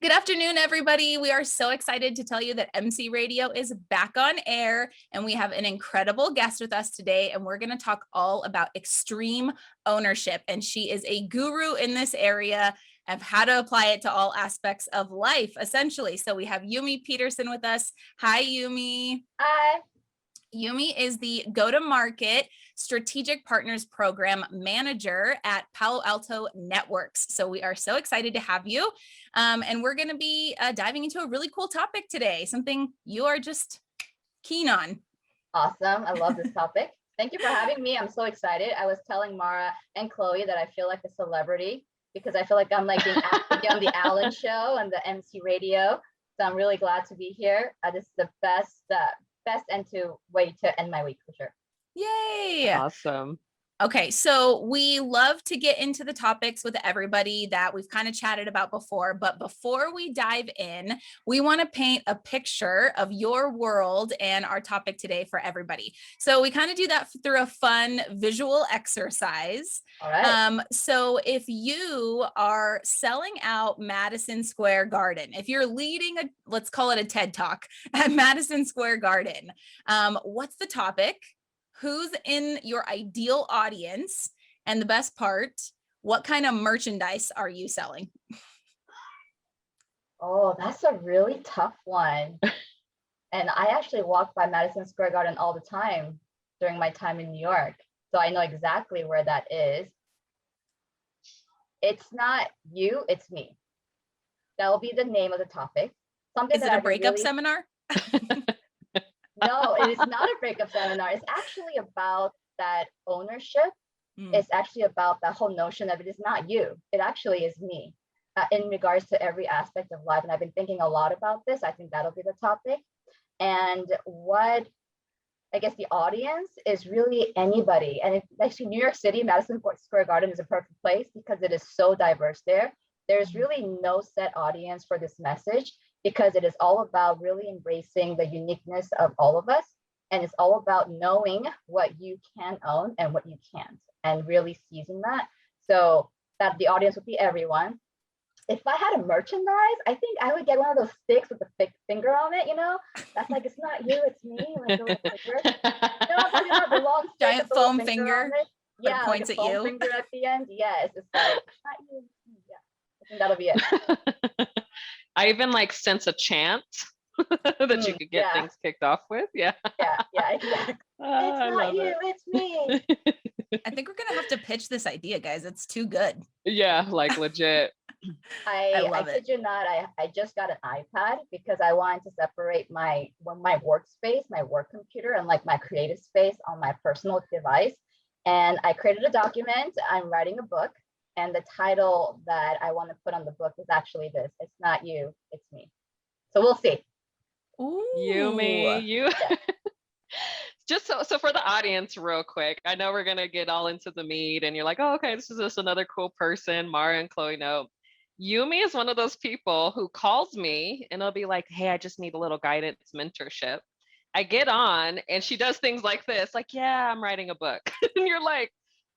Good afternoon, everybody. We are so excited to tell you that MC Radio is back on air, and we have an incredible guest with us today, and we're going to talk all about extreme ownership. And she is a guru in this area of how to apply it to all aspects of life, essentially. So we have Yumei Peterson with us. Hi, Yumei. Hi. Yumei is the go-to-market strategic partners program manager at Palo Alto Networks. So we are so excited to have you. And we're going to be diving into a really cool topic today, something you are just keen on. Awesome. I love this topic. Thank you for having me. I'm so excited. I was telling Mara and Chloe that I feel like a celebrity because I feel like I'm like being on the Alan show and the MC radio. So I'm really glad to be here. This is the best way to end my week for sure. Yay. Awesome. Okay, so we love to get into the topics with everybody that we've kind of chatted about before, but before we dive in, we want to paint a picture of your world and our topic today for everybody. So we kind of do that through a fun visual exercise. All right. So if you are selling out Madison Square Garden, if you're leading let's call it a TED Talk at Madison Square Garden, what's the topic? Who's in your ideal audience? And the best part, what kind of merchandise are you selling? Oh, that's a really tough one. And I actually walk by Madison Square Garden all the time during my time in New York. So I know exactly where that is. It's not you, it's me. That will be the name of the topic. Is it a breakup seminar? No, it is not a breakup seminar. It's actually about that ownership. It's actually about that whole notion of it is not you. It actually is me in regards to every aspect of life. And I've been thinking a lot about this. I think that'll be the topic. And what I guess the audience is really anybody. And it's actually New York City, Madison Square Garden is a perfect place because it is so diverse there. There's really no set audience for this message, because it is all about really embracing the uniqueness of all of us. And it's all about knowing what you can own and what you can't, and really seizing that. So that the audience would be everyone. If I had a merchandise, I think I would get one of those sticks with the thick finger on it, That's like, it's not you, it's me. Like a little finger. I'm talking about the long stick giant foam finger that points like at you. Finger at the end. Yes, it's like, not you, it's me. Yeah, I think that'll be it. I even sense a chant that you could get things kicked off with. Yeah, exactly. It's not you, it's me. I think we're gonna have to pitch this idea, guys. It's too good. Yeah, legit. I kid you not, I just got an iPad because I wanted to separate my workspace, my work computer, and my creative space on my personal device. And I created a document. I'm writing a book. And the title that I want to put on the book is actually this: it's not you, it's me. So we'll see. Ooh. Yumei, you. Just so for the audience, real quick, I know we're going to get all into the meat and you're like, oh, okay, this is just another cool person. Mara and Chloe know. Yumei is one of those people who calls me and it'll be like, hey, I just need a little guidance, mentorship. I get on and she does things like this, like, yeah, I'm writing a book. And you're like,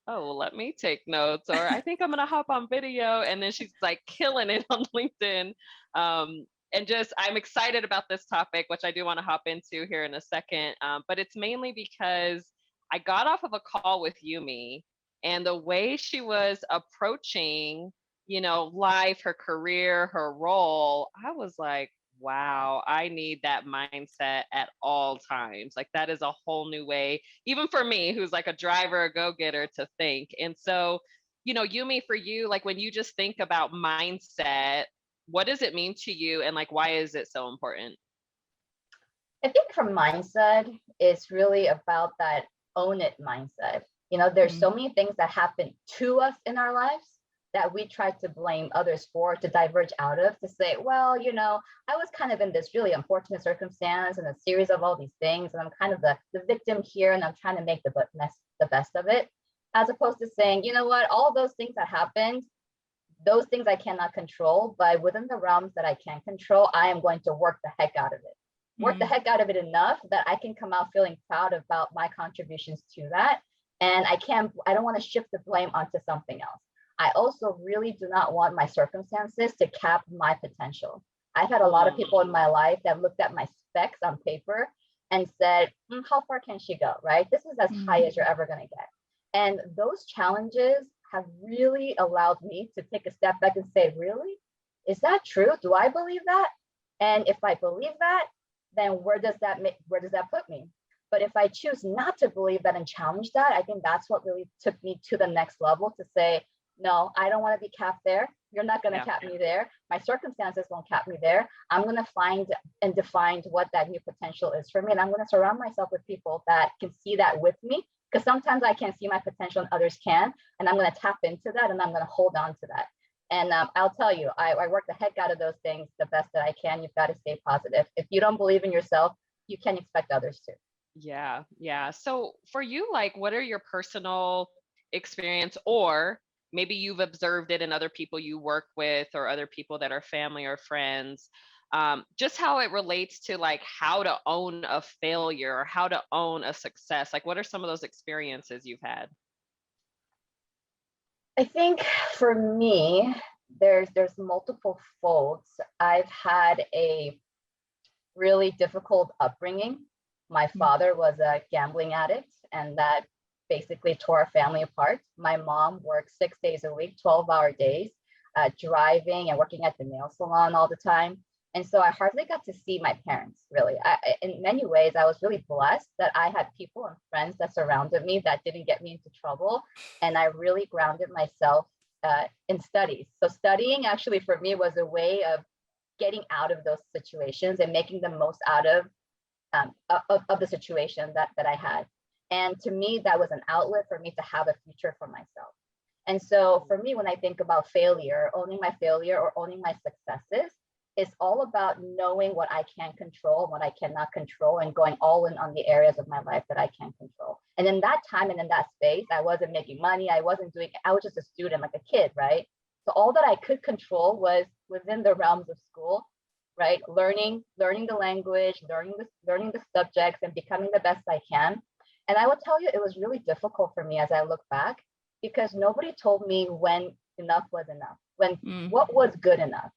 oh, well, let me take notes, or I think I'm going to hop on video. And then she's killing it on LinkedIn. And just, I'm excited about this topic, which I do want to hop into here in a second. But it's mainly because I got off of a call with Yumei, and the way she was approaching, life, her career, her role, I was like, wow, I need that mindset at all times. That is a whole new way, even for me, who's a driver, a go-getter, to think. And so, Yumei, for you, when you just think about mindset, what does it mean to you, and why is it so important? I think for mindset, it's really about that own it mindset. There's so many things that happen to us in our lives that we try to blame others for, to diverge out of, to say, well, I was kind of in this really unfortunate circumstance and a series of all these things, and I'm kind of the victim here, and I'm trying to make the best of it, as opposed to saying, you know what, all those things that happened, those things I cannot control, but within the realms that I can control, I am going to work the heck out of it. Work the heck out of it enough that I can come out feeling proud about my contributions to that. And I don't want to shift the blame onto something else. I also really do not want my circumstances to cap my potential. I've had a lot of people in my life that looked at my specs on paper and said, how far can she go, right? This is as high as you're ever going to get. And those challenges have really allowed me to take a step back and say, really? Is that true? Do I believe that? And if I believe that, then where does that put me? But if I choose not to believe that and challenge that, I think that's what really took me to the next level to say, no, I don't want to be capped there. You're not going to cap me there. My circumstances won't cap me there. I'm going to find and define what that new potential is for me. And I'm going to surround myself with people that can see that with me, because sometimes I can't see my potential and others can. And I'm going to tap into that and I'm going to hold on to that. And I'll tell you, I work the heck out of those things the best that I can. You've got to stay positive. If you don't believe in yourself, you can't expect others to. Yeah. Yeah. So for you, like, what are your personal experience, or maybe you've observed it in other people you work with or other people that are family or friends, just how it relates to like how to own a failure or how to own a success? Like, what are some of those experiences you've had? I think for me, there's multiple folds. I've had a really difficult upbringing. My father was a gambling addict, and that basically tore our family apart. My mom worked 6 days a week, 12-hour days, driving and working at the nail salon all the time. And so I hardly got to see my parents, really. In many ways, I was really blessed that I had people and friends that surrounded me that didn't get me into trouble. And I really grounded myself in studies. So studying actually for me was a way of getting out of those situations and making the most out of the situation that I had. And to me, that was an outlet for me to have a future for myself. And so for me, when I think about failure, owning my failure or owning my successes, it's all about knowing what I can control and what I cannot control and going all in on the areas of my life that I can control. And in that time and in that space, I wasn't making money. I was just a student, like a kid, right? So all that I could control was within the realms of school, right? Learning the language, learning the subjects, and becoming the best I can. And I will tell you, it was really difficult for me as I look back, because nobody told me when enough was enough, when what was good enough.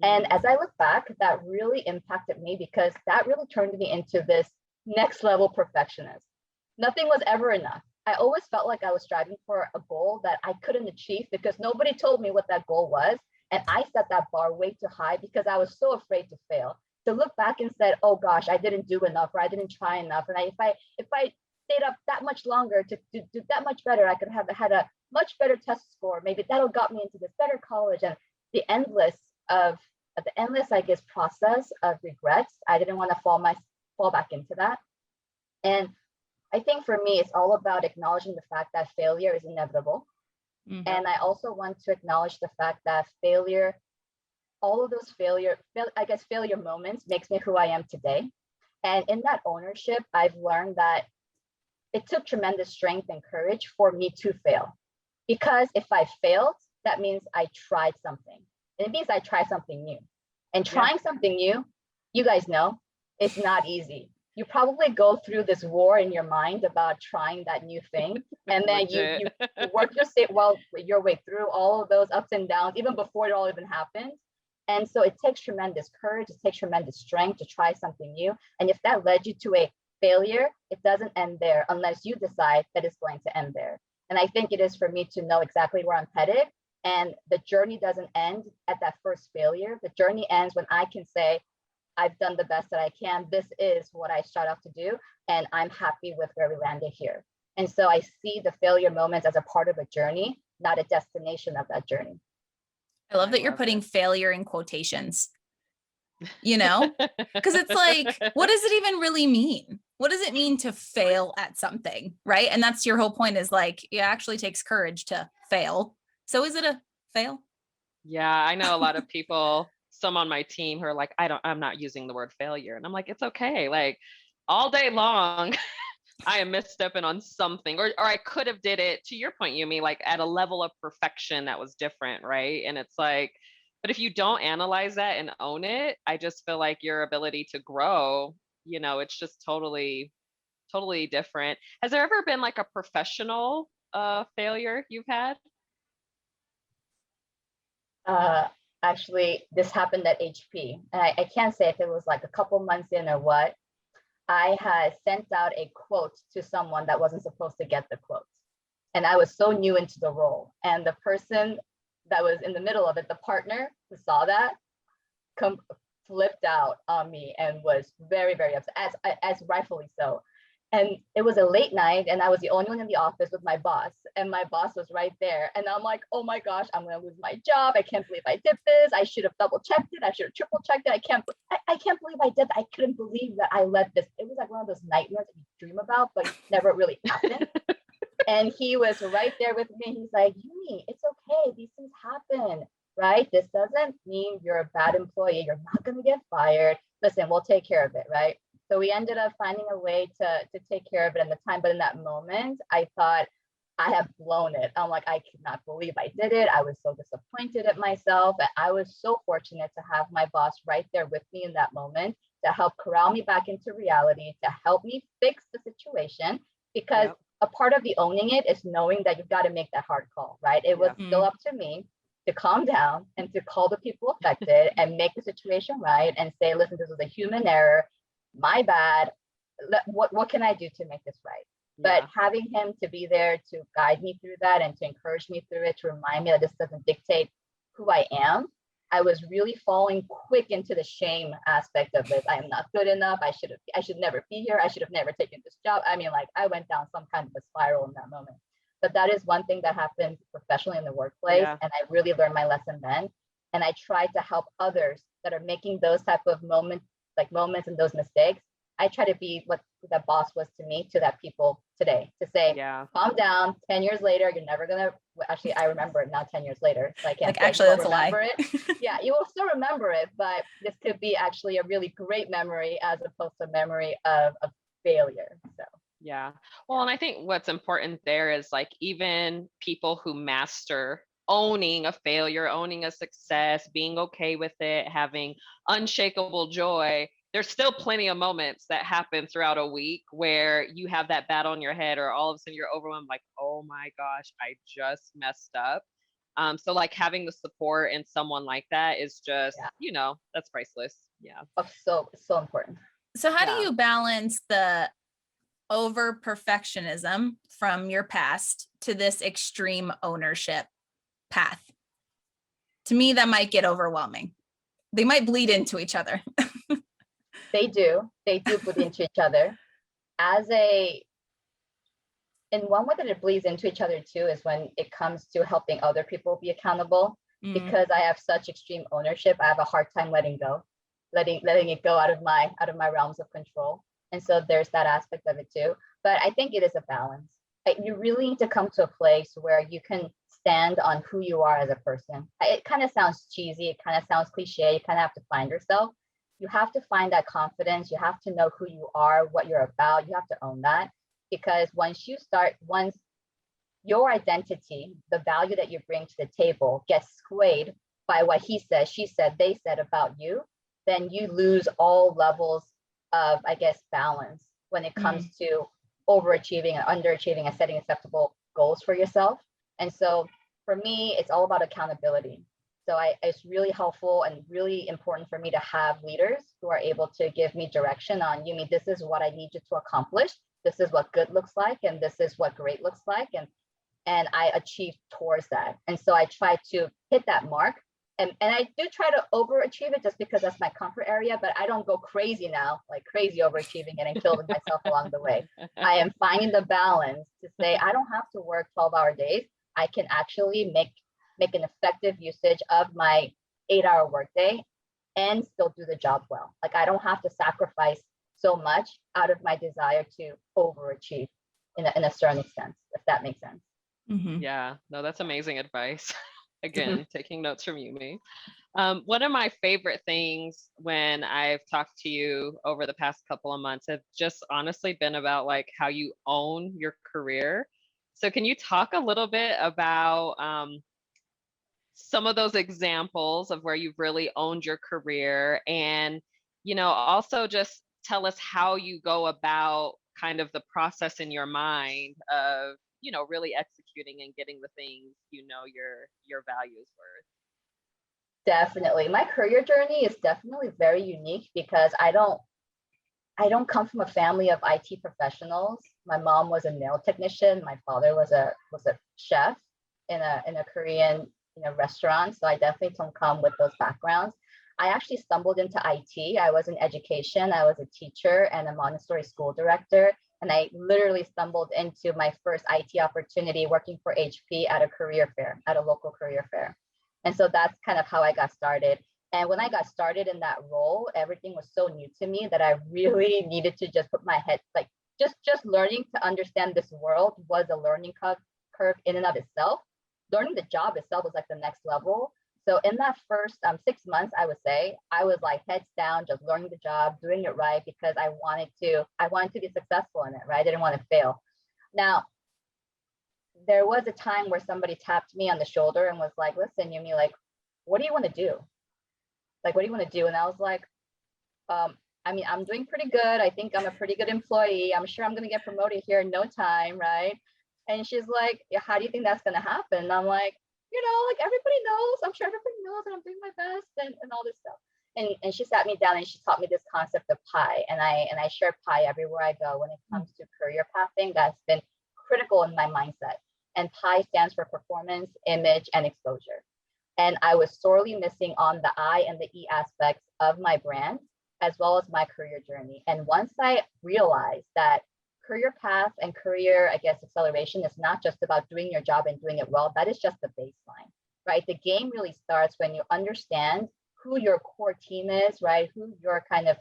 And as I look back, that really impacted me, because that really turned me into this next level perfectionist. Nothing was ever enough. I always felt like I was striving for a goal that I couldn't achieve because nobody told me what that goal was. And I set that bar way too high because I was so afraid to fail. To look back and said, oh gosh, I didn't do enough, or I didn't try enough. And if I stayed up that much longer to do that much better, I could have had a much better test score. Maybe that'll got me into this better college. And the endless, I guess, process of regrets. I didn't want to fall back into that. And I think for me, it's all about acknowledging the fact that failure is inevitable. And I also want to acknowledge the fact that failure, all of those failure moments makes me who I am today. And in that ownership, I've learned that it took tremendous strength and courage for me to fail. Because if I failed, that means I tried something. And it means I tried something new. And trying something new, you guys know, it's not easy. You probably go through this war in your mind about trying that new thing. And then you work your way through all of those ups and downs, even before it all even happens. And so it takes tremendous courage, it takes tremendous strength to try something new. And if that led you to a failure, it doesn't end there unless you decide that it's going to end there. And I think it is for me to know exactly where I'm headed. And the journey doesn't end at that first failure. The journey ends when I can say, I've done the best that I can. This is what I start off to do. And I'm happy with where we landed here. And so I see the failure moments as a part of a journey, not a destination of that journey. I love that you're putting failure in quotations, because it's like, what does it even really mean? What does it mean to fail at something? Right. And that's your whole point, is like, it actually takes courage to fail. So is it a fail? Yeah, I know a lot of people, some on my team, who are like, I'm not using the word failure. And I'm like, it's okay. Like, all day long, I am misstepping on something, or I could have did it, to your point, Yumi, like at a level of perfection that was different, right? And it's like, but if you don't analyze that and own it, I just feel like your ability to grow, it's just totally, totally different. Has there ever been like a professional failure you've had? Uh, Actually, this happened at HP, and I can't say if it was like a couple months in or what. I had sent out a quote to someone that wasn't supposed to get the quote. And I was so new into the role. And the person that was in the middle of it, the partner who saw that, flipped out on me and was very, very upset, as rightfully so. And it was a late night, and I was the only one in the office with my boss, and my boss was right there. And I'm like, oh my gosh, I'm gonna lose my job. I can't believe I did this. I should have double checked it. I should have triple checked it. I can't believe I did that. I couldn't believe that I let this. It was like one of those nightmares that you dream about, but never really happened. And he was right there with me. He's like, Yumi, it's okay. These things happen, right? This doesn't mean you're a bad employee. You're not going to get fired. Listen, we'll take care of it, right? So we ended up finding a way to take care of it in the time. But in that moment, I thought I have blown it. I'm like, I cannot believe I did it. I was so disappointed at myself. And I was so fortunate to have my boss right there with me in that moment to help corral me back into reality, to help me fix the situation. Because a part of the owning it is knowing that you've got to make that hard call, right? It was still up to me to calm down and to call the people affected and make the situation right and say, listen, this was a human error, my bad. What can I do to make this right? But having him to be there to guide me through that and to encourage me through it, to remind me that this doesn't dictate who I am, I was really falling quick into the shame aspect of it. I am not good enough. I should never be here. I should have never taken this job. I mean, like I went down some kind of a spiral in that moment. But that is one thing that happened professionally in the workplace. And I really learned my lesson then. And I try to help others that are making those type of moments and those mistakes. I try to be what that boss was to me, to that people today, to say, calm down. 10 years later, you're never gonna. Actually, I remember it now. 10 years later, so I can't. Like actually, that's a lie. Yeah, you will still remember it, but this could be actually a really great memory as opposed to a memory of failure. So. Yeah. Well, and I think what's important there is like even people who master owning a failure, owning a success, being okay with it, having unshakable joy, there's still plenty of moments that happen throughout a week where you have that bat on your head or all of a sudden you're overwhelmed like, oh my gosh, I just messed up. So like having the support and someone like that is just, that's priceless. Yeah. Oh, so important. So how do you balance the over perfectionism from your past to this extreme ownership path? To me, that might get overwhelming. They might bleed into each other. They do bleed into each other. In one way that it bleeds into each other too is when it comes to helping other people be accountable. Because I have such extreme ownership, I have a hard time letting it go out of my realms of control. And so there's that aspect of it too. But I think it is a balance. You really need to come to a place where you can stand on who you are as a person. It kind of sounds cheesy. It kind of sounds cliche. You kind of have to find yourself. You have to find that confidence. You have to know who you are, what you're about. You have to own that. Because once your identity, the value that you bring to the table gets swayed by what he said, she said, they said about you, then you lose all levels of, I guess, balance when it comes to overachieving and underachieving and setting acceptable goals for yourself. And so for me, it's all about accountability. So it's really helpful and really important for me to have leaders who are able to give me direction on, Yumi, this is what I need you to accomplish. This is what good looks like, and this is what great looks like. And I achieve towards that. And so I try to hit that mark. And I do try to overachieve it just because that's my comfort area, but I don't go crazy now, like crazy overachieving it and killing myself along the way. I am finding the balance to say, I don't have to work 12-hour days. I can actually make an effective usage of my 8-hour workday and still do the job well. Like I don't have to sacrifice so much out of my desire to overachieve in a certain extent, if that makes sense. Yeah, no, that's amazing advice. Again, taking notes from Yumi. One of my favorite things when I've talked to you over the past couple of months have just honestly been about like how you own your career. So can you talk a little bit about some of those examples of where you've really owned your career and, also just tell us how you go about kind of the process in your mind of really executing and getting the things your value is worth. Definitely. My career journey is definitely very unique because I don't come from a family of IT professionals. My mom was a nail technician. My father was a chef in a Korean restaurant. So I definitely don't come with those backgrounds. I actually stumbled into IT. I was in education. I was a teacher and a Montessori school director. And I literally stumbled into my first IT opportunity working for HP at a career fair, at a local career fair. And so that's kind of how I got started. And when I got started in that role, everything was so new to me that I really needed to just put my head, like just learning to understand this world was a learning curve in and of itself. Learning the job itself was like the next level. So in that first 6 months, I would say I was like heads down, just learning the job, doing it right because I wanted to be successful in it, right? I didn't want to fail. Now, there was a time where somebody tapped me on the shoulder and was like, listen, Yumi, like, what do you want to do? Like, what do you want to do? And I was like, I mean, I'm doing pretty good. I think I'm a pretty good employee. I'm sure I'm going to get promoted here in no time, right? And she's like, yeah, how do you think that's going to happen? And I'm like, like everybody knows. I'm sure everybody knows that I'm doing my best and all this stuff. And she sat me down and she taught me this concept of pie. And I share pie everywhere I go when it comes to career pathing. That's been critical in my mindset. And pie stands for performance, image, and exposure. And I was sorely missing on the I and the E aspects of my brand, as well as my career journey. And once I realized that career path and career, I guess, acceleration is not just about doing your job and doing it well, that is just the baseline, right? The game really starts when you understand who your core team is, right? Who your kind of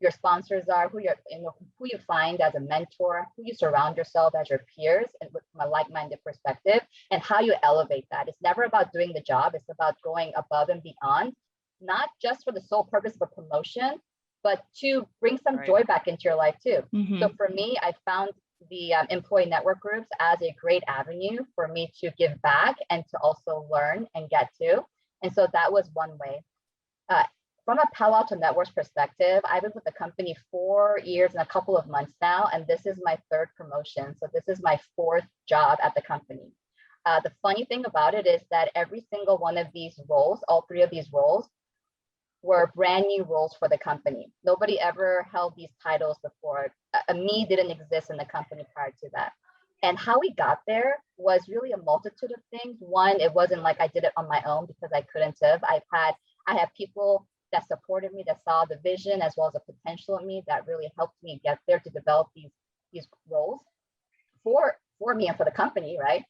your sponsors are, who you find as a mentor, who you surround yourself as your peers, and from a like-minded perspective, and how you elevate that. It's never about doing the job; it's about going above and beyond, not just for the sole purpose of a promotion, but to bring some joy back into your life too. Mm-hmm. So for me, I found the employee network groups as a great avenue for me to give back and to also learn and get to. And so that was one way. From a Palo Alto Networks perspective, I've been with the company 4 years and a couple of months now, and this is my third promotion. So this is my fourth job at the company. The funny thing about it is that every single one of these roles, all three of these roles, were brand new roles for the company. Nobody ever held these titles before. Me didn't exist in the company prior to that. And how we got there was really a multitude of things. One, it wasn't like I did it on my own because I couldn't have. I had people that supported me, that saw the vision as well as the potential in me that really helped me get there to develop these roles for me and for the company, right?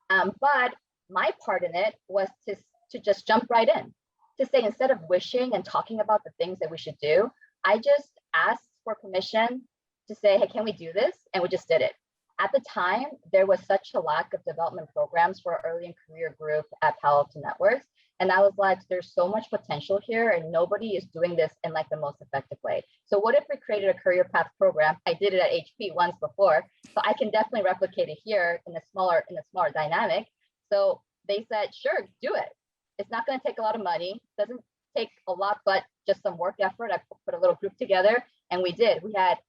But my part in it was to just jump right in, to say instead of wishing and talking about the things that we should do, I just asked for permission to say, hey, can we do this? And we just did it. At the time, there was such a lack of development programs for our early in career group at Palo Alto Networks. And I was like, there's so much potential here and nobody is doing this in like the most effective way. So what if we created a career path program? I did it at HP once before, so I can definitely replicate it here in a smaller dynamic. So they said, sure, do it. It's not going to take a lot of money. Doesn't take a lot, but just some work effort. I put a little group together and we did. We had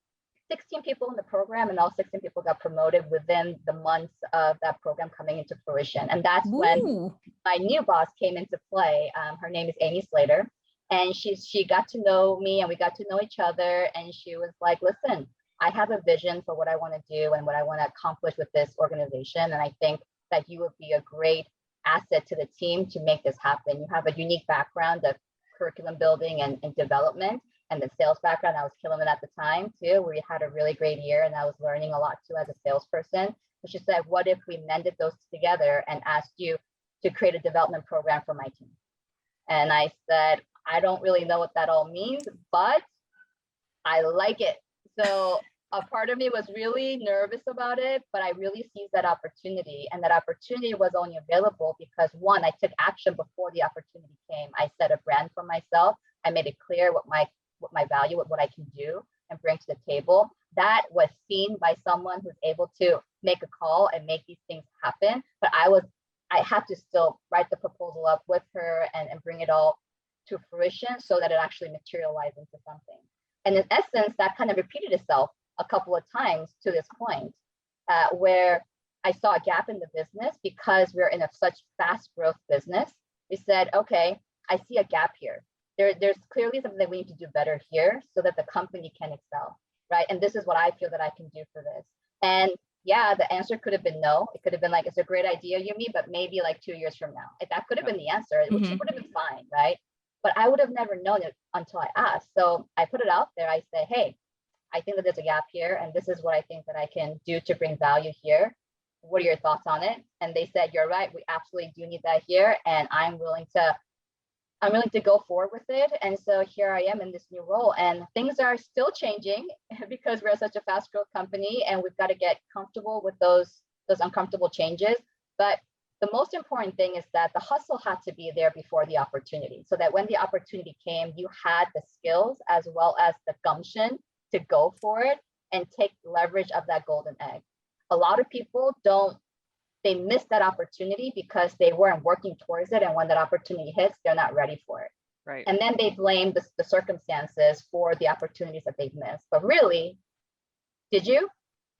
16 people in the program and all 16 people got promoted within the months of that program coming into fruition. And that's when my new boss came into play. Her name is Amy Slater. And she got to know me and we got to know each other. And she was like, listen, I have a vision for what I want to do and what I want to accomplish with this organization. And I think that you would be a great asset to the team to make this happen. You have a unique background of curriculum building and development. And the sales background, I was killing it at the time too. We had a really great year and I was learning a lot too as a salesperson. So she said, what if we mended those together and asked you to create a development program for my team? And I said, I don't really know what that all means, but I like it. So a part of me was really nervous about it, but I really seized that opportunity. And that opportunity was only available because one, I took action before the opportunity came. I set a brand for myself. I made it clear what my value, what I can do and bring to the table. That was seen by someone who's able to make a call and make these things happen. But I had to still write the proposal up with her and bring it all to fruition so that it actually materialized into something. And in essence, that kind of repeated itself a couple of times to this point, where I saw a gap in the business because we're in a such fast growth business. We said, okay, I see a gap here. There's clearly something that we need to do better here so that the company can excel, right? And this is what I feel that I can do for this. And yeah, the answer could have been no. It could have been like, it's a great idea, Yumi, but maybe like 2 years from now. If that could have been the answer, which would have been fine, right? But I would have never known it until I asked. So I put it out there. I say, hey, I think that there's a gap here, and this is what I think that I can do to bring value here. What are your thoughts on it? And they said, you're right. We absolutely do need that here, and I'm willing to go forward with it. And so here I am in this new role, and things are still changing because we're such a fast growth company, and we've got to get comfortable with those uncomfortable changes. But the most important thing is that the hustle had to be there before the opportunity, so that when the opportunity came, you had the skills as well as the gumption to go for it and take leverage of that golden egg. A lot of people they miss that opportunity because they weren't working towards it. And when that opportunity hits, they're not ready for it. Right. And then they blame the circumstances for the opportunities that they've missed. But really, did you?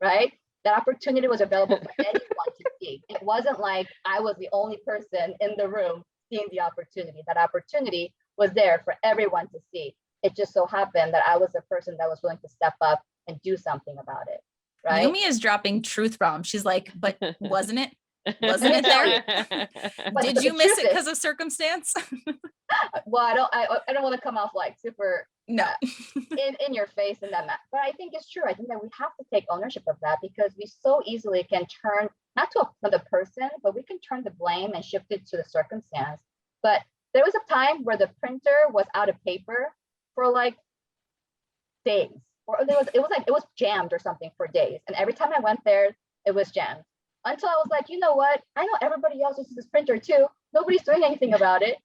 Right? That opportunity was available for anyone to see. It wasn't like I was the only person in the room seeing the opportunity. That opportunity was there for everyone to see. It just so happened that I was the person that was willing to step up and do something about it. Right? Yumi is dropping truth bombs. She's like, but wasn't it? Wasn't it there? Did you miss it because of circumstance? Well, I don't want to come off like super no in your face and that, but I think it's true. I think that we have to take ownership of that, because we so easily can turn not to another person, but we can turn the blame and shift it to the circumstance. But there was a time where the printer was out of paper for like days, or it was jammed or something for days, and every time I went there, it was jammed. Until I was like, you know what? I know everybody else uses this printer too. Nobody's doing anything about it.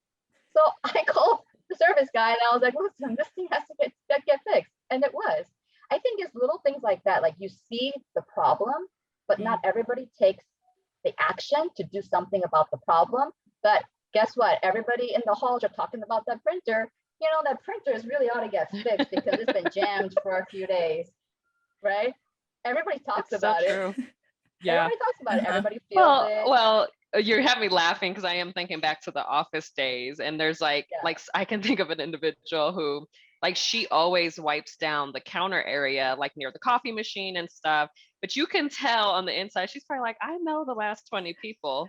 So I called the service guy and I was like, listen, this thing has to get fixed. And it was. I think it's little things like that. Like you see the problem, but not everybody takes the action to do something about the problem. But guess what? Everybody in the halls are talking about that printer. You know, that printer is really ought to get fixed because it's been jammed for a few days, right? Everybody talks about it. Yeah. Everybody talks about it. Everybody feels it. Well, you have me laughing because I am thinking back to the office days, and there's like I can think of an individual who, like, she always wipes down the counter area, like near the coffee machine and stuff. But you can tell on the inside, she's probably like, I know the last 20 people.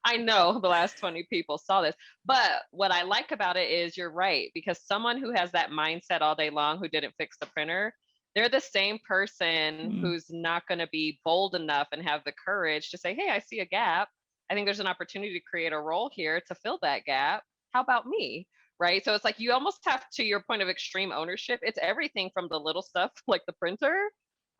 I know the last 20 people saw this. But what I like about it is you're right, because someone who has that mindset all day long who didn't fix the printer, they're the same person who's not going to be bold enough and have the courage to say, hey, I see a gap. I think there's an opportunity to create a role here to fill that gap. How about me? Right. So it's like you almost have, to your point of extreme ownership, it's everything from the little stuff like the printer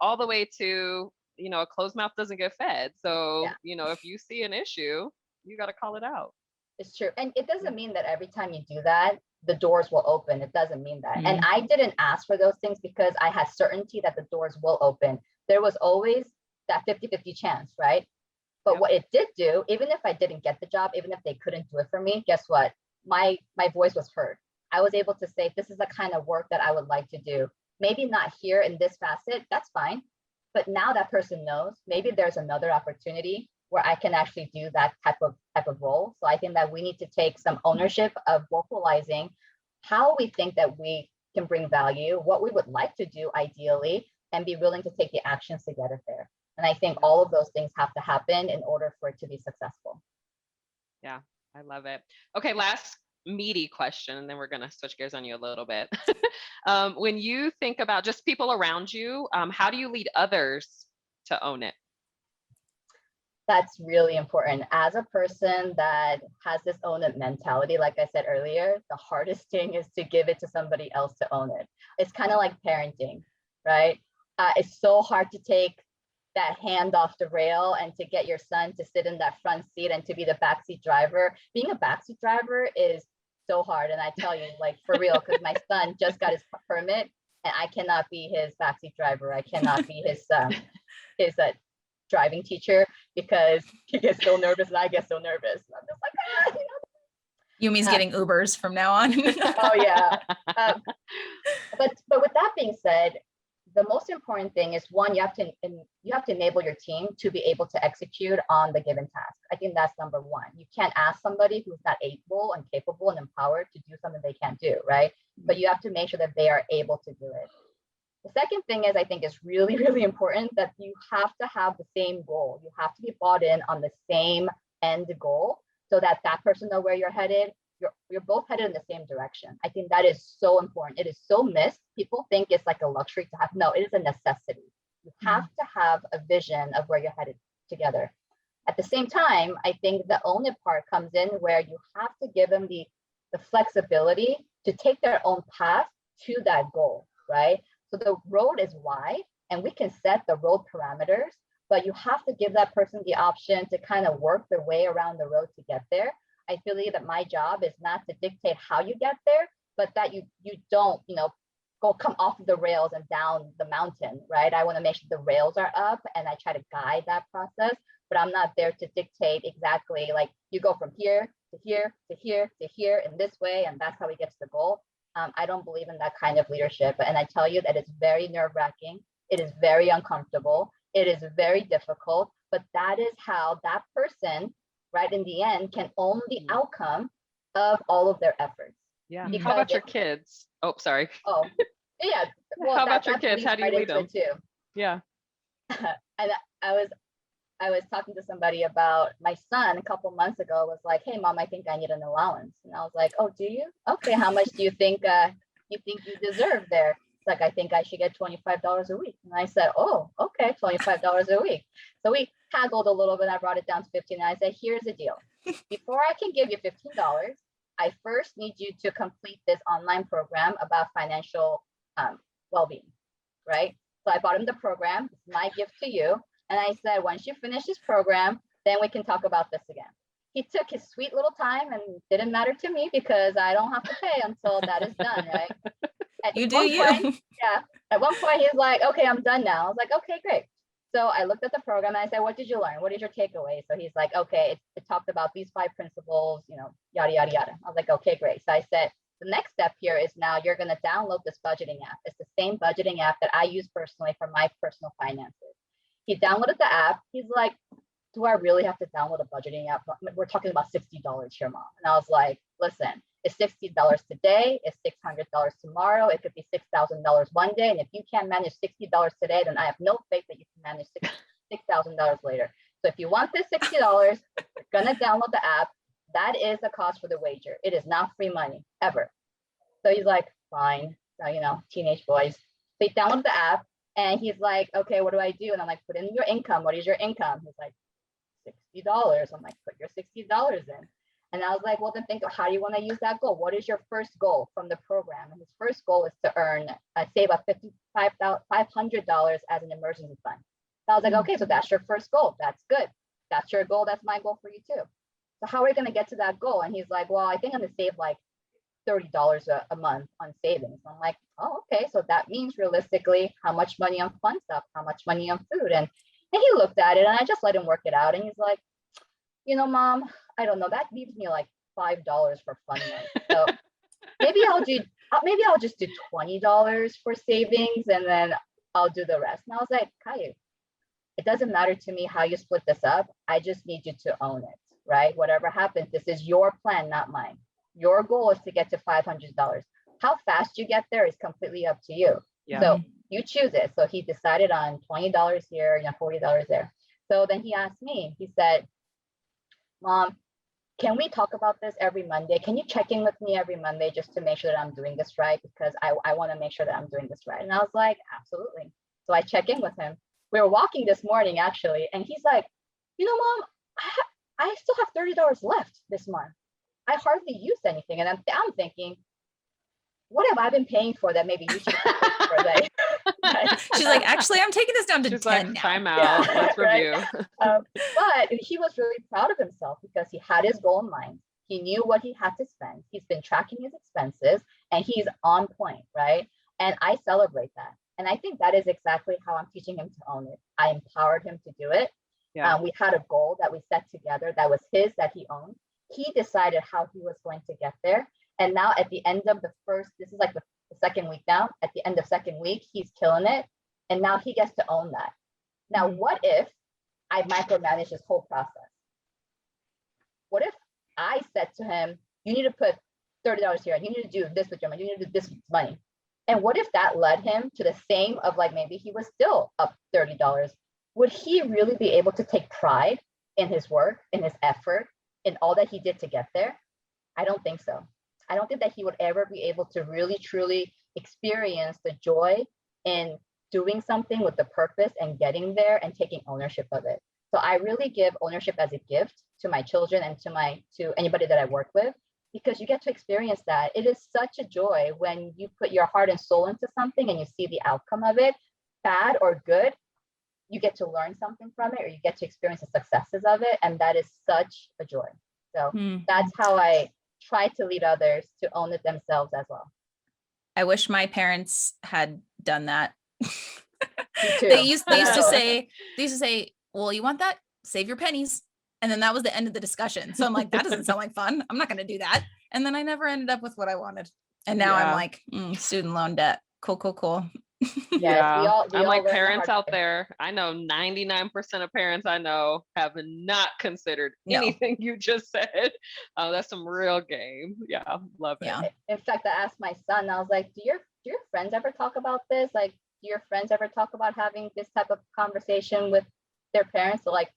all the way to, a closed mouth doesn't get fed. So, if you see an issue, you got to call it out. It's true. And it doesn't mean that every time you do that, the doors will open. It doesn't mean that. And I didn't ask for those things because I had certainty that the doors will open. There was always that 50-50 chance, right? But what it did do, even if I didn't get the job, even if they couldn't do it for me, guess what? My voice was heard. I was able to say, this is the kind of work that I would like to do. Maybe not here in this facet, that's fine. But now that person knows, maybe there's another opportunity where I can actually do that type of role. So I think that we need to take some ownership of vocalizing how we think that we can bring value, what we would like to do ideally, and be willing to take the actions to get it there. And I think all of those things have to happen in order for it to be successful. Yeah, I love it. Okay, last meaty question, and then we're going to switch gears on you a little bit. When you think about just people around you, how do you lead others to own it? That's really important. As a person that has this own it mentality, like I said earlier, the hardest thing is to give it to somebody else to own it. It's kind of like parenting, right? It's so hard to take that hand off the rail and to get your son to sit in that front seat and to be the backseat driver. Being a backseat driver is so hard. And I tell you, like, for real, because my son just got his permit and I cannot be his backseat driver. I cannot be his driving teacher because he gets so nervous and I get so nervous. And I'm just like, Yumi's getting Ubers from now on. Oh yeah. But with that being said, the most important important thing is one, you have to enable your team to be able to execute on the given task. I think that's number one. You can't ask somebody who's not able and capable and empowered to do something they can't do, right? But you have to make sure that they are able to do it. The second thing is, I think is really, really important, that you have to have the same goal. You have to be bought in on the same end goal so that that person knows where you're headed. You're both headed in the same direction. I think that is so important. It is so missed. People think it's like a luxury to have. No, it is a necessity. You have to have a vision of where you're headed together. At the same time, I think the own it part comes in where you have to give them the flexibility to take their own path to that goal, right? So the road is wide and we can set the road parameters, but you have to give that person the option to kind of work their way around the road to get there. I believe that my job is not to dictate how you get there, but that you don't, come off the rails and down the mountain, right? I want to make sure the rails are up and I try to guide that process, but I'm not there to dictate exactly like you go from here to here to here to here in this way, and that's how we get to the goal. I don't believe in that kind of leadership. And I tell you that it's very nerve-wracking. It is very uncomfortable. It is very difficult, but that is how that person, right, in the end, can own the outcome of all of their efforts. Yeah. How about your kids? Oh, sorry. Oh, yeah. Well, how about your kids? How do you lead them? Too. Yeah. And I was talking to somebody about my son a couple months ago, was like, hey, mom, I think I need an allowance. And I was like, oh, do you? Okay, how much do you think you deserve there? It's like, I think I should get $25 a week. And I said, oh, okay, $25 a week. So we haggled a little bit. I brought it down to 15. And I said, here's the deal. Before I can give you $15, I first need you to complete this online program about financial well-being, right? So I bought him the program. It's my gift to you. And I said, once you finish this program, then we can talk about this again. He took his sweet little time and didn't matter to me because I don't have to pay until that is done, right? At one point, yeah. At one point, he's like, okay, I'm done now. I was like, okay, great. So I looked at the program and I said, what did you learn? What is your takeaway? So he's like, okay, it talked about these 5 principles, yada, yada, yada. I was like, okay, great. So I said, the next step here is now you're going to download this budgeting app. It's the same budgeting app that I use personally for my personal finances. He downloaded the app. He's like, do I really have to download a budgeting app? We're talking about $60 here, mom. And I was like, listen, it's $60 today. It's $600 tomorrow. It could be $6,000 one day. And if you can't manage $60 today, then I have no faith that you can manage $6,000 later. So if you want this $60, you're going to download the app. That is the cost for the wager. It is not free money, ever. So he's like, fine. So, teenage boys. They download the app. And he's like, okay, what do I do? And I'm like, put in your income. What is your income? He's like, $60. I'm like, put your $60 in. And I was like, well, then think of how do you want to use that goal? What is your first goal from the program? And his first goal is to save up $500 as an emergency fund. So I was like, okay, so that's your first goal. That's good. That's your goal. That's my goal for you too. So how are we going to get to that goal? And he's like, well, I think I'm going to save like $30 a month on savings. I'm like, oh, okay. So that means realistically, how much money on fun stuff, how much money on food. And he looked at it and I just let him work it out. And he's like, mom, I don't know. That leaves me like $5 for fun month. So maybe I'll just do $20 for savings and then I'll do the rest. And I was like, Caillou, it doesn't matter to me how you split this up. I just need you to own it, right? Whatever happens, this is your plan, not mine. Your goal is to get to $500. How fast you get there is completely up to you. Yeah. So you choose it. So he decided on $20 here, $40 there. So then he asked me, he said, Mom, can we talk about this every Monday? Can you check in with me every Monday just to make sure that I'm doing this right? Because I want to make sure that I'm doing this right. And I was like, absolutely. So I check in with him. We were walking this morning, actually. And he's like, Mom, I still have $30 left this month. I hardly used anything. And I'm thinking, what have I been paying for that maybe you should pay for that? Right? She's like, actually, I'm taking this down to She's 10 like, now. time out. Yeah, let's review. But he was really proud of himself because he had his goal in mind. He knew what he had to spend. He's been tracking his expenses and he's on point, right? And I celebrate that. And I think that is exactly how I'm teaching him to own it. I empowered him to do it. Yeah. We had a goal that we set together that was his, that he owned. He decided how he was going to get there. And now at the end of this is like the second week now, at the end of second week, he's killing it. And now he gets to own that. Now, what if I micromanage this whole process? What if I said to him, you need to put $30 here, and you need to do this with your money, you need to do this with money. And what if that led him to the same of like, maybe he was still up $30? Would he really be able to take pride in his work, in his effort, in all that he did to get there? I don't think so. I don't think that he would ever be able to really, truly experience the joy in doing something with the purpose and getting there and taking ownership of it. So I really give ownership as a gift to my children and to anybody that I work with, because you get to experience that. It is such a joy when you put your heart and soul into something and you see the outcome of it, bad or good. You get to learn something from it, or you get to experience the successes of it. And that is such a joy. So that's how I try to lead others to own it themselves as well. I wish my parents had done that. too. They used to say, well, you want that? Save your pennies. And then that was the end of the discussion. So I'm like, that doesn't sound like fun. I'm not going to do that. And then I never ended up with what I wanted. And now I'm like, student loan debt. Cool. Yes, we all I'm like, learn the parents hard out way. there, I know 99% of parents I know have not considered anything you just said. That's some real game. Yeah, love it. Yeah. In fact, I asked my son, I was like, do your friends ever talk about this? Like, do your friends ever talk about having this type of conversation with their parents? So like,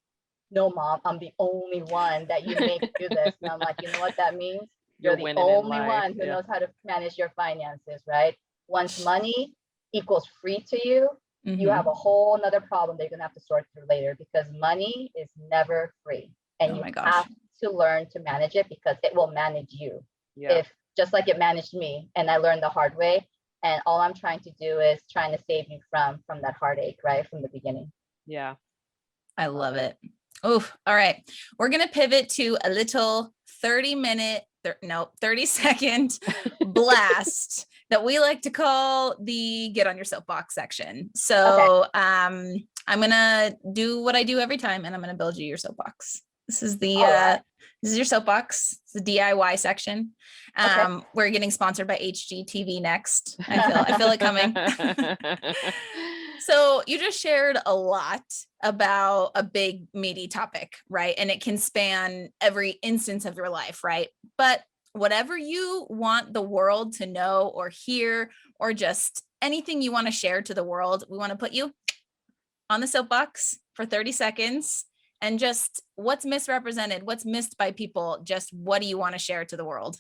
no, mom, I'm the only one that you make do this. And I'm like, you know what that means? You're the only one who knows how to manage your finances, right? Once money equals free to you, you have a whole nother problem that you're gonna have to sort through later, because money is never free. And you have to learn to manage it, because it will manage you. If just like it managed me, and I learned the hard way. And all I'm trying to do is trying to save you from that heartache, right? From the beginning. Yeah. I love it. Oof. All right. We're going to pivot to a little 30-second blast that we like to call the get on your soapbox section. So I'm going to do what I do every time, and I'm going to build you your soapbox. This is the this is your soapbox. It's the DIY section. We're getting sponsored by HGTV next. I feel it coming. So you just shared a lot about a big meaty topic, right? And it can span every instance of your life, right? But whatever you want the world to know or hear, or just anything you want to share to the world, we want to put you on the soapbox for 30 seconds. And just what's misrepresented, what's missed by people, just what do you want to share to the world?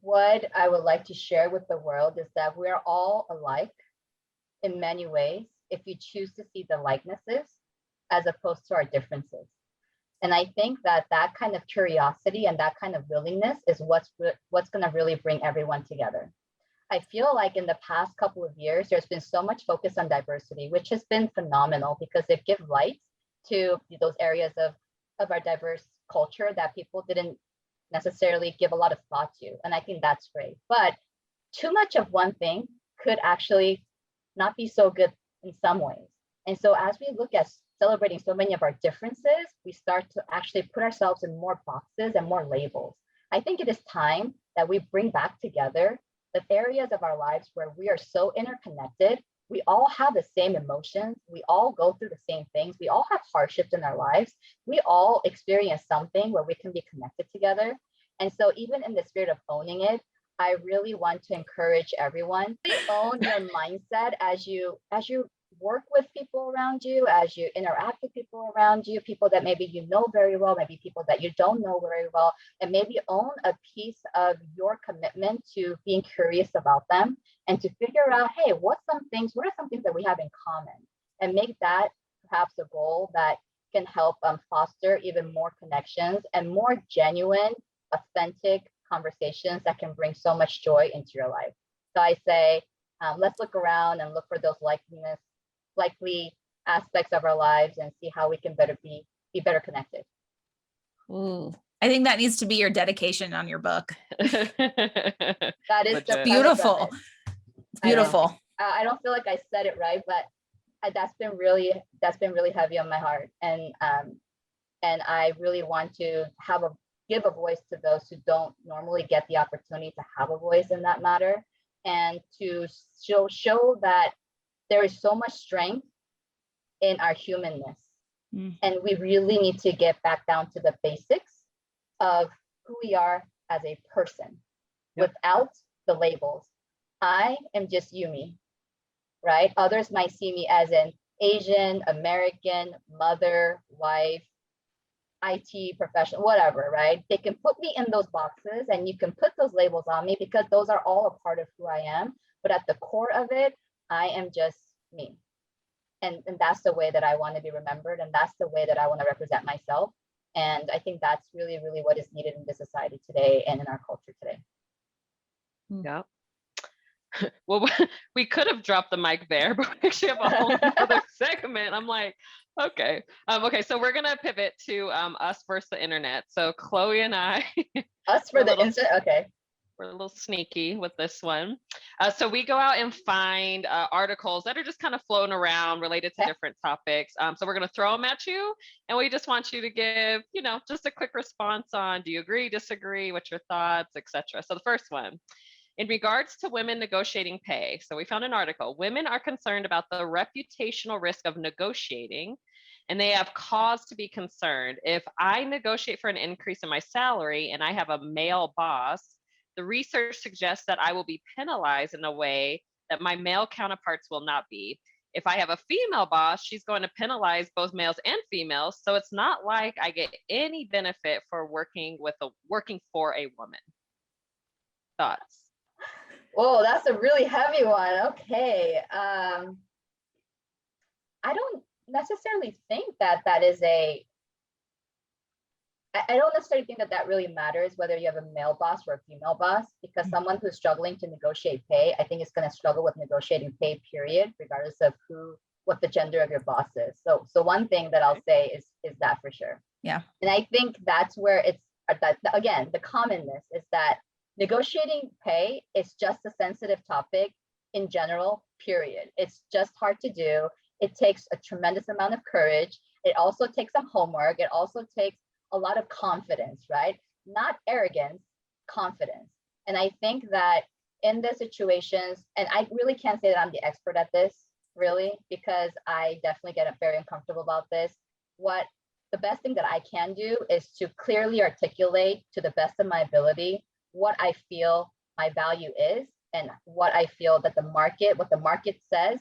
What I would like to share with the world is that we're all alike in many ways if you choose to see the likenesses as opposed to our differences. And I think that kind of curiosity and that kind of willingness is what's going to really bring everyone together. I feel like in the past couple of years, there's been so much focus on diversity, which has been phenomenal, because it gives light to those areas of our diverse culture that people didn't necessarily give a lot of thought to. And I think that's great. But too much of one thing could actually not be so good in some ways. And so as we look at celebrating so many of our differences, we start to actually put ourselves in more boxes and more labels. I think it is time that we bring back together the areas of our lives where we are so interconnected. We all have the same emotions. We all go through the same things. We all have hardships in our lives. We all experience something where we can be connected together. And so even in the spirit of owning it, I really want to encourage everyone to own your mindset as you work with people around you, as you interact with people around you, people that maybe you know very well, maybe people that you don't know very well, and maybe own a piece of your commitment to being curious about them and to figure out, hey, what are some things that we have in common, and make that perhaps a goal that can help foster even more connections and more genuine, authentic conversations that can bring so much joy into your life. So I say, let's look around and look for those likely aspects of our lives and see how we can be better connected. Ooh, I think that needs to be your dedication on your book. That is the beautiful. It's beautiful. I don't feel like I said it right, but that's been really heavy on my heart, and I really want to give a voice to those who don't normally get the opportunity to have a voice in that matter. and to show that there is so much strength in our humanness. And we really need to get back down to the basics of who we are as a person without the labels. I am just Yumei, right? Others might see me as an Asian, American, mother, wife, IT professional, whatever, right? They can put me in those boxes and you can put those labels on me because those are all a part of who I am. But at the core of it, I am just me. And that's the way that I want to be remembered. And that's the way that I want to represent myself. And I think that's really, really what is needed in this society today and in our culture today. Yeah. Well, we could have dropped the mic there, but we actually have a whole other segment. I'm like, okay. Okay, so we're gonna pivot to us versus the internet. So Chloe and I us for the internet, okay. We're a little sneaky with this one. So we go out and find articles that are just kind of floating around related to different topics. So we're going to throw them at you, and we just want you to give, just a quick response on, do you agree, disagree, what's your thoughts, etc. So the first one, in regards to women negotiating pay. So we found an article, women are concerned about the reputational risk of negotiating, and they have cause to be concerned. If I negotiate for an increase in my salary and I have a male boss, the research suggests that I will be penalized in a way that my male counterparts will not be. If I have a female boss, she's going to penalize both males and females. So it's not like I get any benefit for working for a woman. Thoughts? Whoa, that's a really heavy one. Okay. I don't necessarily think that is I don't necessarily think that really matters whether you have a male boss or a female boss, because someone who's struggling to negotiate pay, I think is going to struggle with negotiating pay, period, regardless of what the gender of your boss is. So one thing that I'll say is that for sure. Yeah. And I think that's where it's that, again, the commonness is that negotiating pay is just a sensitive topic in general, period. It's just hard to do. It takes a tremendous amount of courage. It also takes some homework. It also takes a lot of confidence, right? Not arrogance, confidence. And I think that in the situations, and I really can't say that I'm the expert at this, really, because I definitely get very uncomfortable about this. What the best thing that I can do is to clearly articulate to the best of my ability what I feel my value is and what I feel that what the market says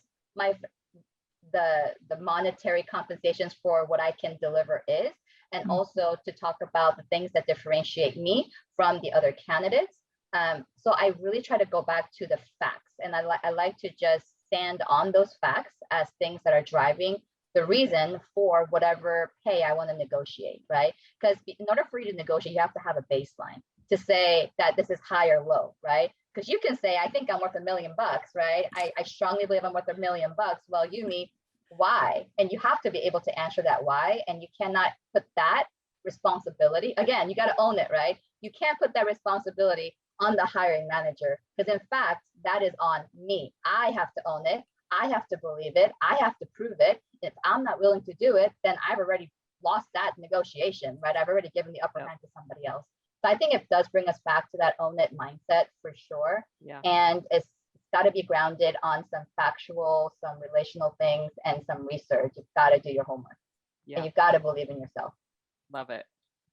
the monetary compensations for what I can deliver is, and also to talk about the things that differentiate me from the other candidates. So I really try to go back to the facts, and I like to just stand on those facts as things that are driving the reason for whatever pay I want to negotiate, right? Because in order for you to negotiate, you have to have a baseline to say that this is high or low, right? Because you can say, I think I'm worth $1 million, right? I strongly believe I'm worth $1 million. Well, Yumei, why? And you have to be able to answer that why, and you cannot put that responsibility, again, you got to own it, right? You can't put that responsibility on the hiring manager, because in fact, that is on me. I have to own it. I have to believe it. I have to prove it. If I'm not willing to do it, then I've already lost that negotiation, right? I've already given the upper hand to somebody else. So I think it does bring us back to that own it mindset for sure. Yeah. And it's got to be grounded on some factual, some relational things, and some research. You've got to do your homework. Yeah. And you've got to believe in yourself. Love it.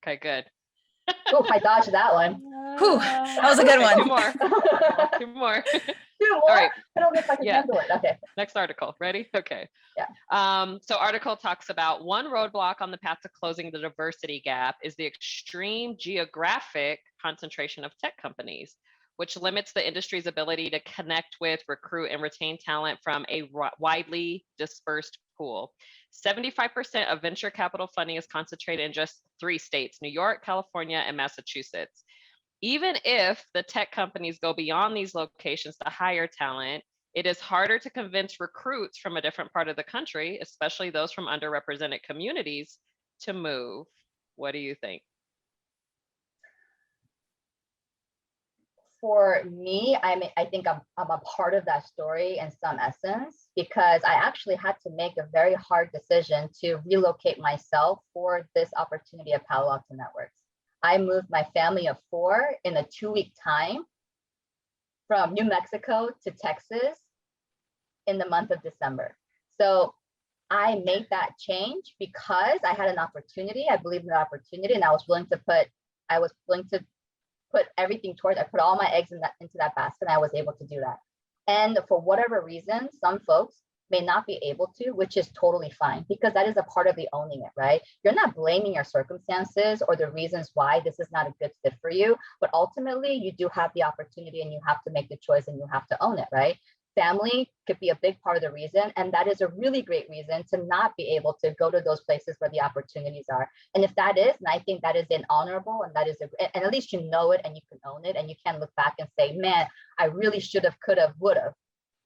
Okay, good. Ooh, I dodged that one. Whew, that was a good one. Two more. Two more? All right. I don't know if I can handle it. Okay. Next article. Ready? Okay. Yeah. So article talks about one roadblock on the path to closing the diversity gap is the extreme geographic concentration of tech companies, which limits the industry's ability to connect with, recruit, and retain talent from a widely dispersed pool. 75% of venture capital funding is concentrated in just 3 states, New York, California, and Massachusetts. Even if the tech companies go beyond these locations to hire talent, it is harder to convince recruits from a different part of the country, especially those from underrepresented communities, to move. What do you think? For me, I think I'm a part of that story in some essence, because I actually had to make a very hard decision to relocate myself for this opportunity at Palo Alto Networks. I moved my family of 4 in a 2-week time from New Mexico to Texas in the month of December. So I made that change because I had an opportunity. I believed in the opportunity, and I was willing to put everything towards. I put all my eggs into that basket, and I was able to do that. And for whatever reason, some folks may not be able to, which is totally fine, because that is a part of the owning it, right? You're not blaming your circumstances or the reasons why this is not a good fit for you, but ultimately you do have the opportunity and you have to make the choice and you have to own it, right? Family could be a big part of the reason, and that is a really great reason to not be able to go to those places where the opportunities are. And if that is, and I think that is an honorable, and that is and at least you know it and you can own it, and you can look back and say, man, I really should have, could have, would have,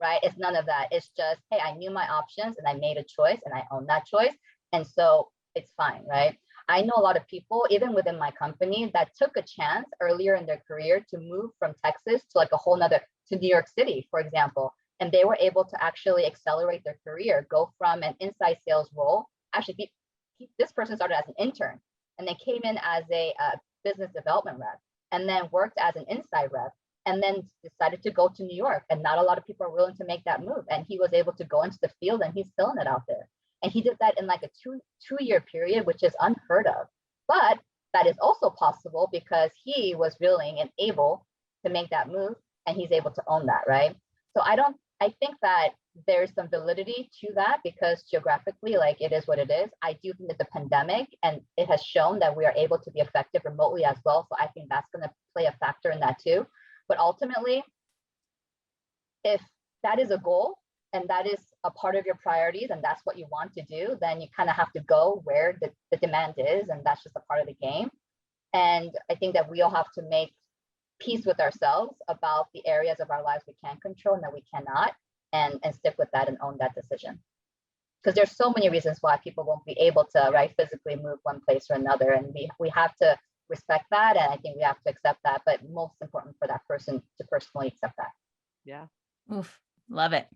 right? It's none of that. It's just, hey, I knew my options and I made a choice and I own that choice, and so it's fine, right? I know a lot of people, even within my company, that took a chance earlier in their career to move from Texas to like a whole nother, to New York City, for example. And they were able to actually accelerate their career, go from an inside sales role. Actually, this person started as an intern, and they came in as a business development rep, and then worked as an inside rep, and then decided to go to New York. And not a lot of people are willing to make that move. And he was able to go into the field, and he's killing it out there. And he did that in like a two-year period, which is unheard of. But that is also possible because he was willing and able to make that move, and he's able to own that, right? So I think that there's some validity to that, because geographically, like, it is what it is. I do think that the pandemic, and it has shown that we are able to be effective remotely as well. So I think that's going to play a factor in that too. But ultimately, if that is a goal and that is a part of your priorities and that's what you want to do, then you kind of have to go where the demand is, and that's just a part of the game. And I think that we all have to make peace with ourselves about the areas of our lives we can control and that we cannot, and stick with that and own that decision. Because there's so many reasons why people won't be able to, right, physically move one place or another, and we have to respect that, and I think we have to accept that, but most important for that person to personally accept that. Yeah. Oof, love it.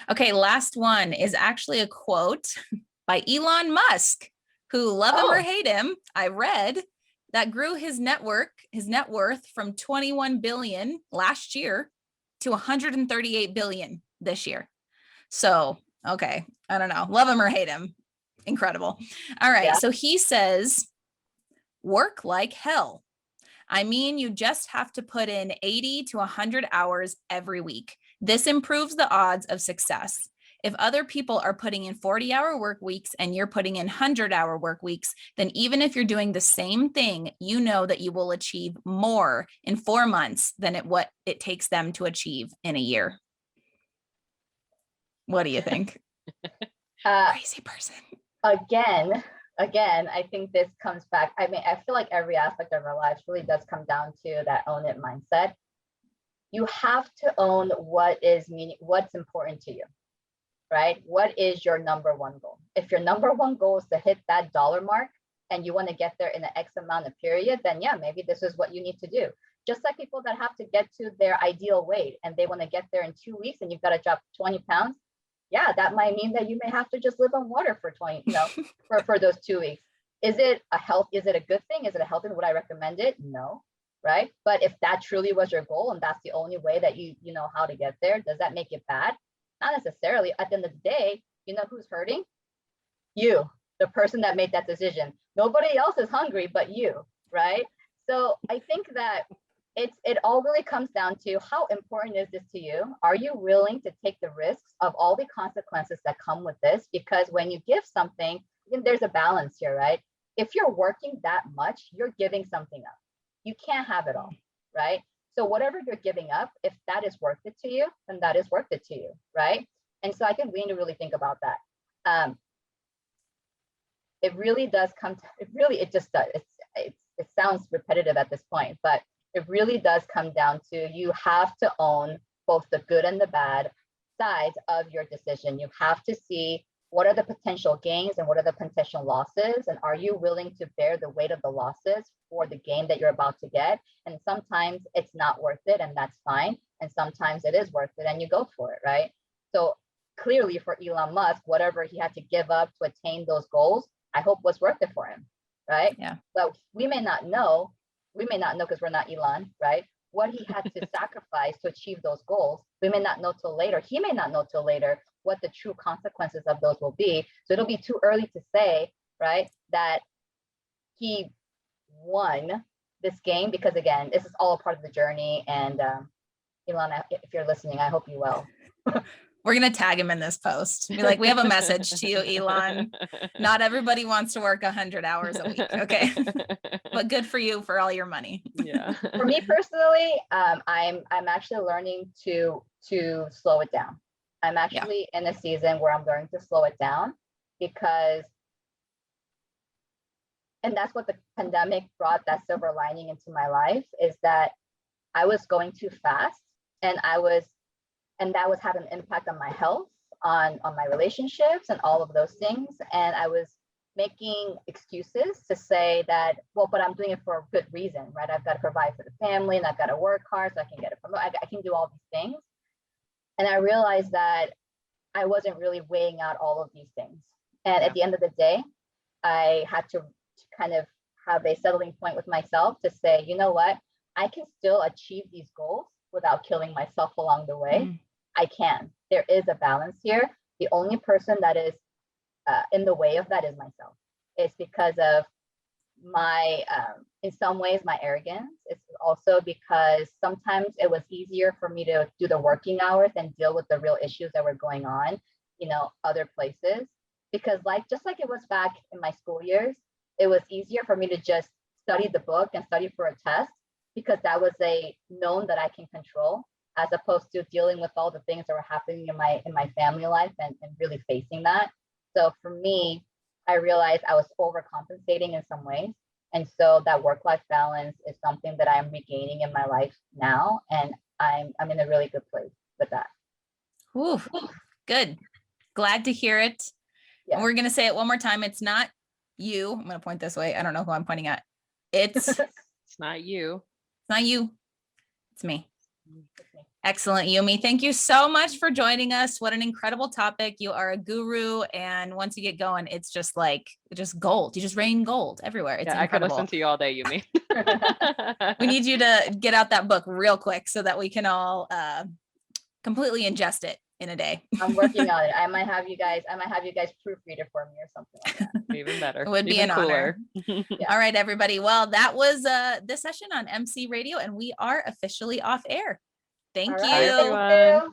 Okay, last one is actually a quote by Elon Musk, who, love him or hate him, I read, that grew his net worth from 21 billion last year to 138 billion this year. So, okay, I don't know, love him or hate him, incredible. All right, so he says, work like hell. I mean, you just have to put in 80 to 100 hours every week. This improves the odds of success. If other people are putting in 40-hour work weeks and you're putting in 100-hour work weeks, then even if you're doing the same thing, you know that you will achieve more in 4 months than what it takes them to achieve in a year. What do you think? Crazy person. Again, I think this comes back. I mean, I feel like every aspect of our lives really does come down to that own it mindset. You have to own what's important to you, right? What is your number one goal? If your number one goal is to hit that dollar mark and you want to get there in an X amount of period, then yeah, maybe this is what you need to do. Just like people that have to get to their ideal weight and they want to get there in 2 weeks and you've got to drop 20 pounds. Yeah, that might mean that you may have to just live on water for 20, for those 2 weeks. Is it a good thing? Is it a healthy thing? Would I recommend it? No, right? But if that truly was your goal and that's the only way that you know how to get there, does that make it bad? Not necessarily. At the end of the day, you know who's hurting? You, the person that made that decision. Nobody else is hungry but you, right? So I think that it all really comes down to how important is this to you? Are you willing to take the risks of all the consequences that come with this? Because when you give something, there's a balance here, right? If you're working that much, you're giving something up. You can't have it all, right? So whatever you're giving up, if that is worth it to you, then that is worth it to you, right? And so I think we need to really think about that. It really does come to, it just does. It sounds repetitive at this point, but it really does come down to, you have to own both the good and the bad sides of your decision. You have to see what are the potential gains and what are the potential losses, and are you willing to bear the weight of the losses for the gain that you're about to get? And sometimes it's not worth it, and that's fine. And sometimes it is worth it, and you go for it, right? So clearly for Elon Musk, whatever he had to give up to attain those goals, I hope was worth it for him, right? Yeah. But we may not know because we're not Elon, right? what he had to sacrifice to achieve those goals. We may not know till later. He may not know till later what the true consequences of those will be. So it'll be too early to say, right, that he won this game, because again, this is all a part of the journey. And Elon, if you're listening, I hope you will. We're going to tag him in this post. Be like, we have a message to you, Elon. Not everybody wants to work 100 hours a week. Okay. But good for you for all your money. Yeah. For me personally, I'm actually learning to slow it down. I'm actually in a season where I'm learning to slow it down, because, and that's what the pandemic brought, that silver lining into my life, is that I was going too fast, and that was having an impact on my health, on my relationships and all of those things. And I was making excuses to say that, well, but I'm doing it for a good reason, right? I've got to provide for the family, and I've got to work hard so I can get it promoted. I can do all these things. And I realized that I wasn't really weighing out all of these things. And at the end of the day, I had to kind of have a settling point with myself to say, you know what, I can still achieve these goals without killing myself along the way. I can. There is a balance here. The only person that is in the way of that is myself. It's because of my, in some ways, my arrogance. It's also because sometimes it was easier for me to do the working hours and deal with the real issues that were going on, other places. Because just like it was back in my school years, it was easier for me to just study the book and study for a test, because that was a known that I can control, as opposed to dealing with all the things that were happening in my family life and really facing that. So for me, I realized I was overcompensating in some ways. And so that work-life balance is something that I'm regaining in my life now. And I'm in a really good place with that. Ooh, good. Glad to hear it. Yeah. And we're going to say it one more time. It's not you. I'm going to point this way. I don't know who I'm pointing at. It's it's not you. It's not you. It's me. Excellent, Yumei. Thank you so much for joining us. What an incredible topic. You are a guru. And once you get going, it's just gold. You just rain gold everywhere. It's incredible. I could listen to you all day, Yumei. We need you to get out that book real quick so that we can all completely ingest it in a day. I'm working on it. I might have you guys proofread it for me or something like that. Even better. It would be an honor. All right, everybody. Well, that was this session on MC Radio, and we are officially off air. Thank you. Bye, everyone.